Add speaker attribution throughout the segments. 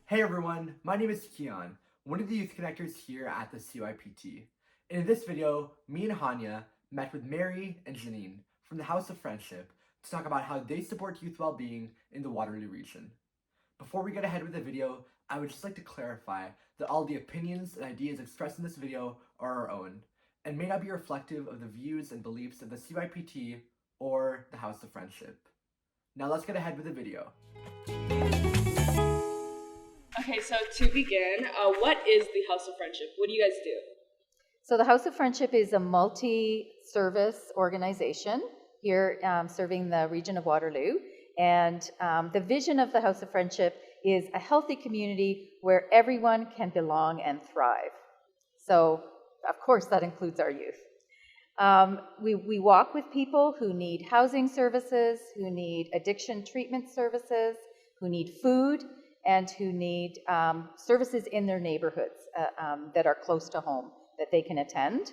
Speaker 1: Hey everyone, my name is Kian, one of the youth connectors here at the CYPT. And in this video, me and Hania met with Mary and Janine from the House of Friendship to talk about how they support youth well-being in the Waterloo region. Before we get ahead with the video, I would just like to clarify that all the opinions and ideas expressed in this video are our own, and may not be reflective of the views and beliefs of the CYPT or the House of Friendship. Now let's get ahead with the video.
Speaker 2: Okay, so to begin, what is the House of Friendship? What do you guys do?
Speaker 3: So the House of Friendship is a multi-service organization here serving the region of Waterloo. And the vision of the House of Friendship is a healthy community where everyone can belong and thrive. So, of course, that includes our youth. We walk with people who need housing services, who need addiction treatment services, who need food, and who need services in their neighborhoods that are close to home that they can attend.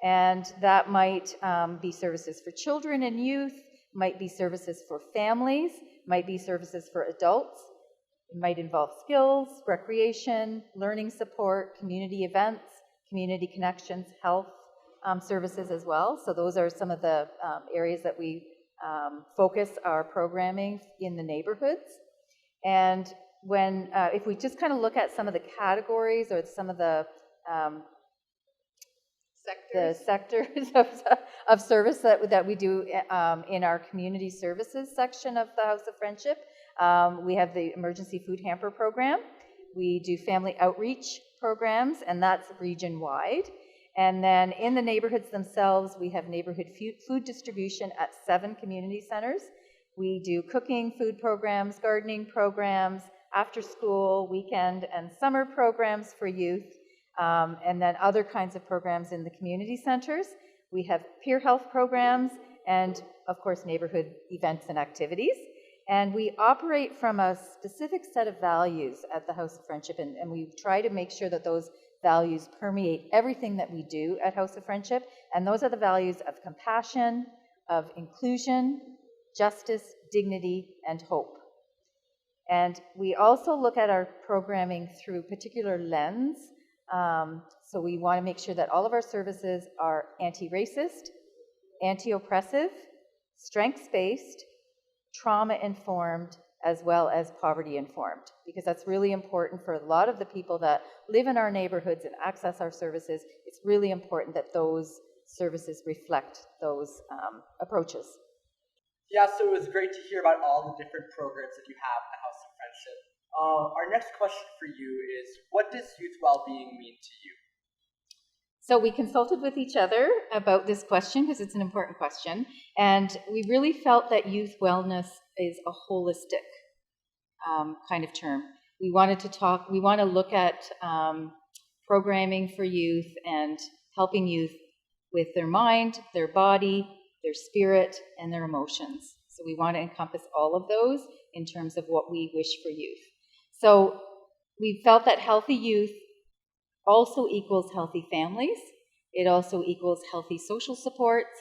Speaker 3: And that might be services for children and youth, might be services for families, might be services for adults. It might involve skills, recreation, learning support, community events, community connections, health services as well. So those are some of the areas that we focus our programming in the neighborhoods. And when if we just kind of look at some of the categories or some of the sectors of service that we do in our community services section of the House of Friendship, we have the emergency food hamper program. We do family outreach programs, and that's region-wide. And then in the neighborhoods themselves, we have neighborhood food distribution at 7 community centers. We do cooking, food programs, gardening programs, after school, weekend, and summer programs for youth, and then other kinds of programs in the community centers. We have peer health programs and, of course, neighborhood events and activities. And we operate from a specific set of values at the House of Friendship, and we try to make sure that those values permeate everything that we do at House of Friendship. And those are the values of compassion, of inclusion, justice, dignity, and hope. And we also look at our programming through particular lens. So we want to make sure that all of our services are anti-racist, anti-oppressive, strengths-based, trauma-informed, as well as poverty-informed, because that's really important for a lot of the people that live in our neighborhoods and access our services. It's really important that those services reflect those approaches.
Speaker 1: Yeah, so it was great to hear about all the different programs that you have at the House of Friendship. Our next question for you is, what does youth well-being mean to you?
Speaker 3: So we consulted with each other about this question because it's an important question, and we really felt that youth wellness is a holistic kind of term. We want to look at programming for youth and helping youth with their mind, their body, their spirit, and their emotions. So we want to encompass all of those in terms of what we wish for youth. So we felt that healthy youth also equals healthy families. It also equals healthy social supports,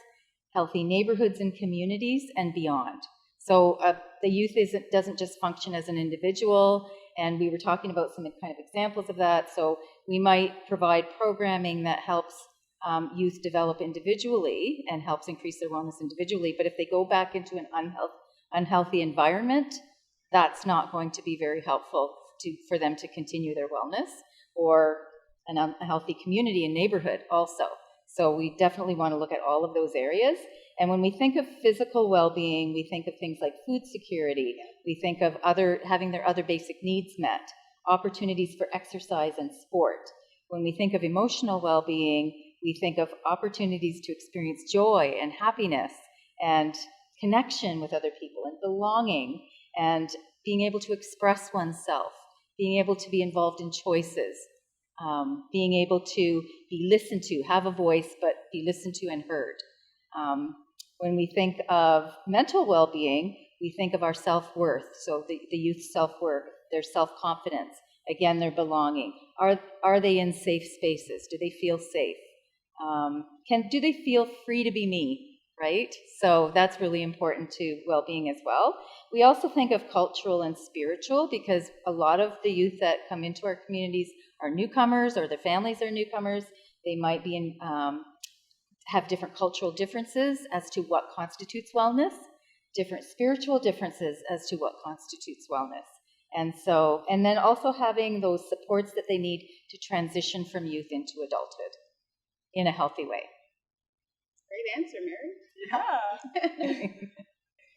Speaker 3: healthy neighborhoods and communities, and beyond. So the youth doesn't just function as an individual, and we were talking about some kind of examples of that. So we might provide programming that helps youth develop individually and helps increase their wellness individually. But if they go back into an unhealthy environment, that's not going to be very helpful for them to continue their wellness, or a healthy community and neighborhood also. So we definitely want to look at all of those areas. And when we think of physical well-being, we think of things like food security. We think of having their other basic needs met, opportunities for exercise and sport. When we think of emotional well-being, we think of opportunities to experience joy and happiness and connection with other people and belonging and being able to express oneself, being able to be involved in choices, being able to be listened to, have a voice, but be listened to and heard. When we think of mental well-being, we think of our self-worth. So the youth's self-worth, their self-confidence, again, their belonging. Are they in safe spaces? Do they feel safe? Do they feel free to be me? right? So that's really important to well-being as well. We also think of cultural and spiritual because a lot of the youth that come into our communities are newcomers or their families are newcomers. They might be in, have different cultural differences as to what constitutes wellness, different spiritual differences as to what constitutes wellness. And then also having those supports that they need to transition from youth into adulthood in a healthy way.
Speaker 2: Great answer, Mary.
Speaker 3: Yeah.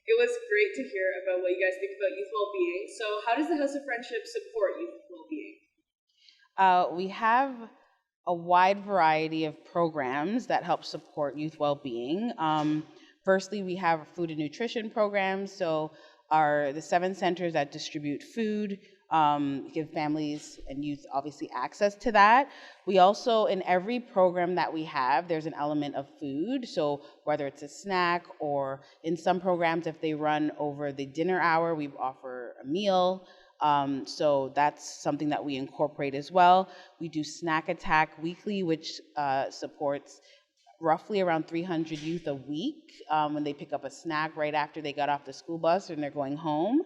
Speaker 2: It was great to hear about what you guys think about youth well-being. So how does the House of Friendship support youth well-being?
Speaker 4: We have a wide variety of programs that help support youth well-being. Firstly, we have food and nutrition programs. So the 7 centers that distribute food give families and youth obviously access to that. We also, in every program that we have, there's an element of food. So whether it's a snack or in some programs, if they run over the dinner hour, we offer a meal. So that's something that we incorporate as well. We do Snack Attack weekly, which supports roughly around 300 youth a week when they pick up a snack right after they got off the school bus and they're going home.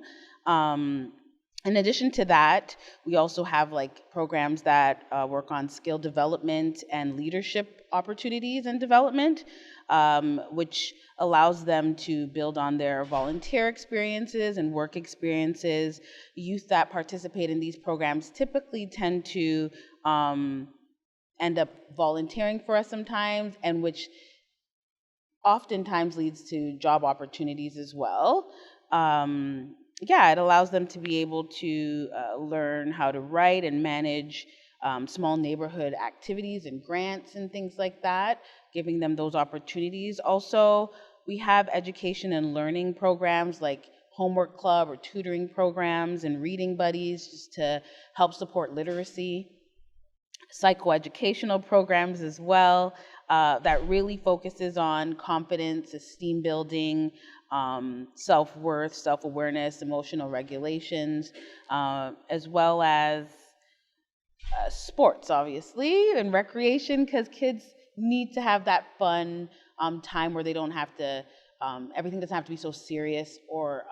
Speaker 4: In addition to that, we also have programs that work on skill development and leadership opportunities and development, which allows them to build on their volunteer experiences and work experiences. Youth that participate in these programs typically tend to end up volunteering for us sometimes, and which oftentimes leads to job opportunities as well. It allows them to be able to learn how to write and manage small neighborhood activities and grants and things like that, giving them those opportunities. Also, we have education and learning programs like homework club or tutoring programs and reading buddies just to help support literacy. Psychoeducational programs as well that really focuses on confidence, esteem building, self-worth, self-awareness, emotional regulations, as well as sports, obviously, and recreation, because kids need to have that fun time where they don't have to, everything doesn't have to be so serious or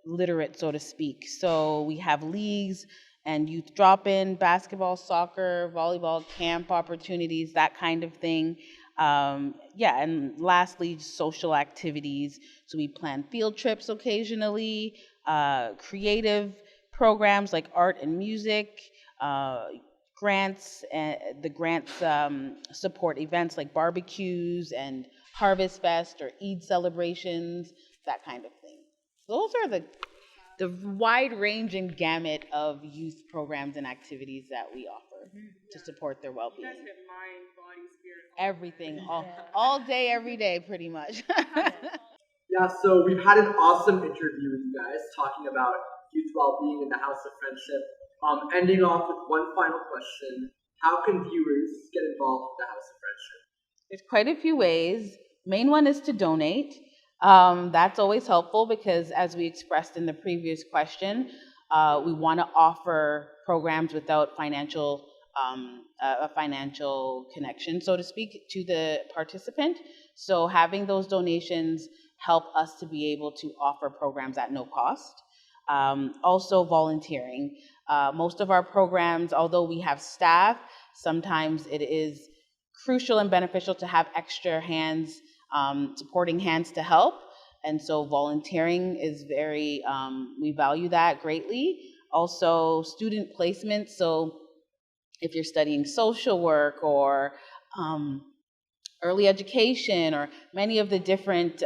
Speaker 4: literate, so to speak. So we have leagues and youth drop-in, basketball, soccer, volleyball, camp opportunities, that kind of thing. And lastly, social activities. So we plan field trips occasionally, creative programs like art and music, grants, and the grants support events like barbecues and Harvest Fest or Eid celebrations, that kind of thing. Those are the wide-ranging gamut of youth programs and activities that we offer to support their well-being.
Speaker 2: You guys hit mind, body, spirit.
Speaker 4: Everything, all day, every day, pretty much.
Speaker 1: Yeah, so we've had an awesome interview with you guys talking about youth well-being in the House of Friendship. Ending off with one final question: how can viewers get involved with the House of Friendship?
Speaker 4: There's quite a few ways. Main one is to donate. That's always helpful because, as we expressed in the previous question, we want to offer programs without a financial connection, so to speak, to the participant. So having those donations help us to be able to offer programs at no cost. Also volunteering. Most of our programs, although we have staff, sometimes it is crucial and beneficial to have extra hands, supporting hands to help. And so volunteering is we value that greatly. Also student placement. So if you're studying social work or early education or many of the different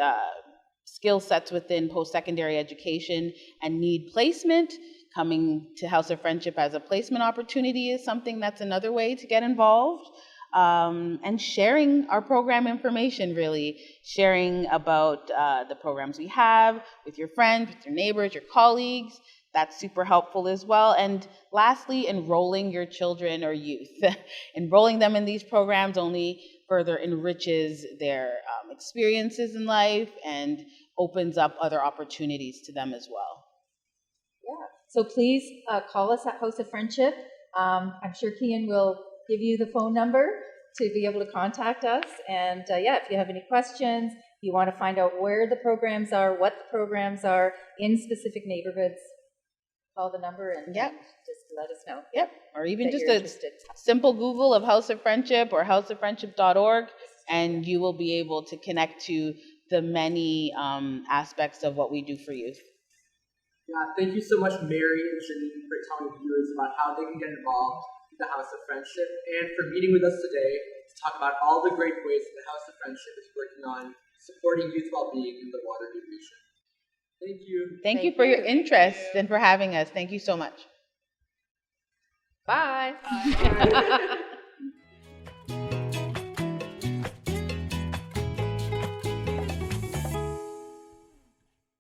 Speaker 4: skill sets within post-secondary education and need placement, coming to House of Friendship as a placement opportunity is something that's another way to get involved. And sharing our program information, really sharing about the programs we have with your friends, with your neighbors, your colleagues. That's super helpful as well. And lastly, enrolling your children or youth. Enrolling them in these programs only further enriches their experiences in life and opens up other opportunities to them as well.
Speaker 3: Yeah. So please call us at House of Friendship. I'm sure Kian will give you the phone number to be able to contact us. And yeah, if you have any questions, you want to find out where the programs are, what the programs are in specific neighborhoods, call the number and
Speaker 4: Yep.
Speaker 3: just let us know.
Speaker 4: Yep. Or even
Speaker 3: that
Speaker 4: just
Speaker 3: you're
Speaker 4: a
Speaker 3: interested.
Speaker 4: simple Google of House of Friendship or houseoffriendship.org, and you will be able to connect to the many aspects of what we do for youth.
Speaker 1: Yeah, thank you so much, Mary and Janine, for telling viewers about how they can get involved in the House of Friendship and for meeting with us today to talk about all the great ways that the House of Friendship is working on supporting youth well-being in the Waterloo Region. Thank you.
Speaker 4: Thank you for your interest and for having us. Thank you so much.
Speaker 3: Bye.
Speaker 2: Bye.